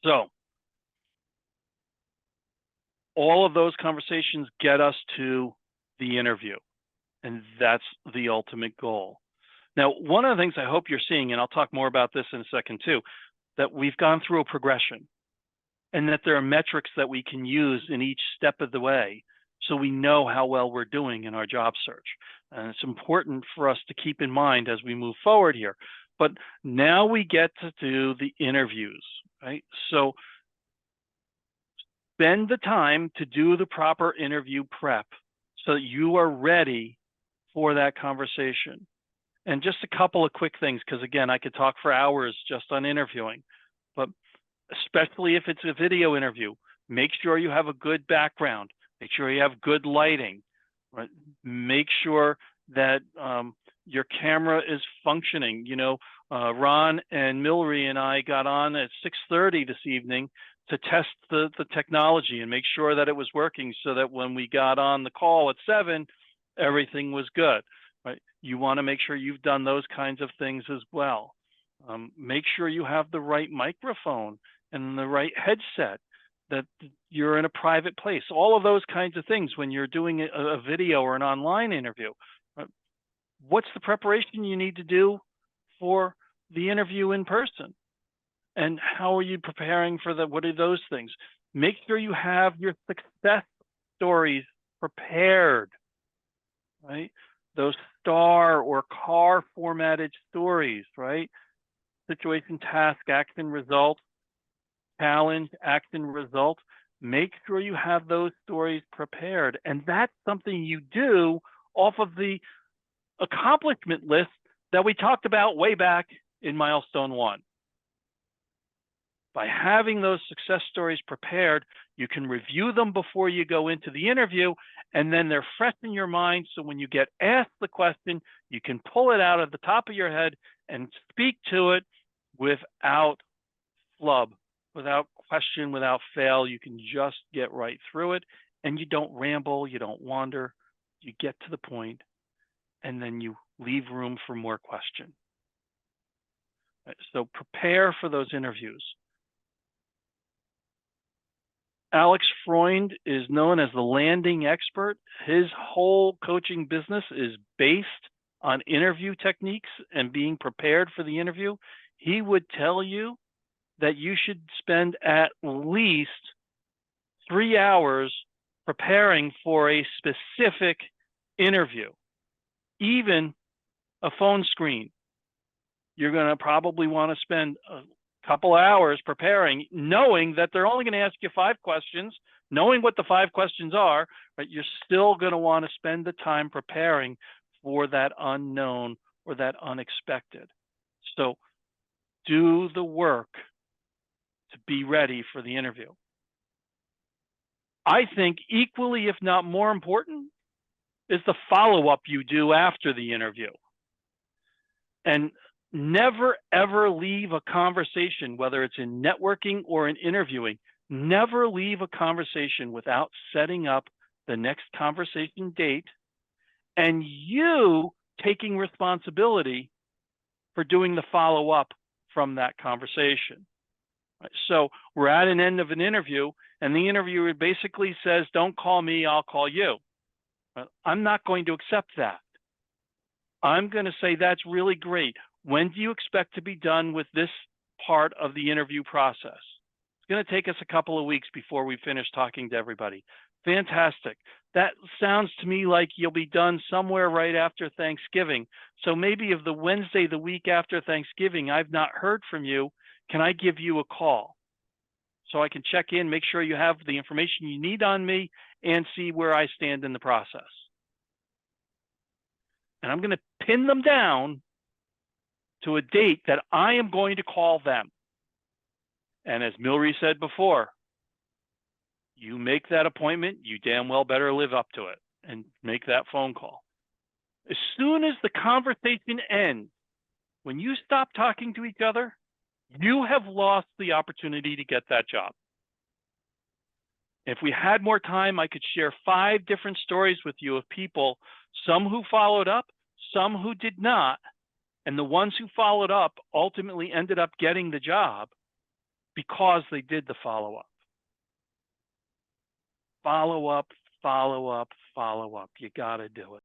So all of those conversations get us to the interview, and that's the ultimate goal. Now, one of the things I hope you're seeing, and I'll talk more about this in a second too, that we've gone through a progression and that there are metrics that we can use in each step of the way so we know how well we're doing in our job search. And it's important for us to keep in mind as we move forward here. But now we get to do the interviews, right? So spend the time to do the proper interview prep so that you are ready for that conversation. And just a couple of quick things, because again, I could talk for hours just on interviewing, but especially if it's a video interview, make sure you have a good background, make sure you have good lighting, right? Make sure that your camera is functioning. You know, Ron and Milry and I got on at 6:30 this evening to test the technology and make sure that it was working so that when we got on the call at 7, everything was good, right? You want to make sure you've done those kinds of things as well. Make sure you have the right microphone and the right headset, that you're in a private place. All of those kinds of things when you're doing a video or an online interview. What's the preparation you need to do for the interview in person? And how are you preparing for what are those things? Make sure you have your success stories prepared, right? Those STAR or CAR formatted stories, right? Situation, task, action, result, challenge, action, result. Make sure you have those stories prepared. And that's something you do off of the accomplishment list that we talked about way back in milestone 1. By having those success stories prepared, you can review them before you go into the interview, and then they're fresh in your mind. So when you get asked the question, you can pull it out of the top of your head and speak to it without flub, without question, without fail. You can just get right through it, and you don't ramble, you don't wander, you get to the point, and then you leave room for more question. So prepare for those interviews. Alex Freund is known as the landing expert. His whole coaching business is based on interview techniques and being prepared for the interview. He would tell you that you should spend at least 3 hours preparing for a specific interview, even a phone screen. You're going to probably want to spend a couple hours preparing, knowing that they're only going to ask you 5 questions, knowing what the 5 questions are, but you're still going to want to spend the time preparing for that unknown or that unexpected. So do the work to be ready for the interview. I think equally, if not more important, is the follow-up you do after the interview. And never, ever leave a conversation, whether it's in networking or in interviewing, never leave a conversation without setting up the next conversation date and you taking responsibility for doing the follow-up from that conversation. So we're at an end of an interview, and the interviewer basically says, don't call me, I'll call you. I'm not going to accept that. I'm going to say, that's really great. When do you expect to be done with this part of the interview process? It's going to take us a couple of weeks before we finish talking to everybody. Fantastic. That sounds to me like you'll be done somewhere right after Thanksgiving. So maybe if the Wednesday, the week after Thanksgiving, I've not heard from you, can I give you a call? So I can check in, make sure you have the information you need on me, and see where I stand in the process. And I'm going to pin them down to a date that I am going to call them. And as Milry said before, you make that appointment, you damn well better live up to it and make that phone call. As soon as the conversation ends, when you stop talking to each other, you have lost the opportunity to get that job. If we had more time, I could share 5 different stories with you of people, some who followed up, some who did not, and the ones who followed up ultimately ended up getting the job because they did the follow-up. Follow up, follow up, follow up. You got to do it.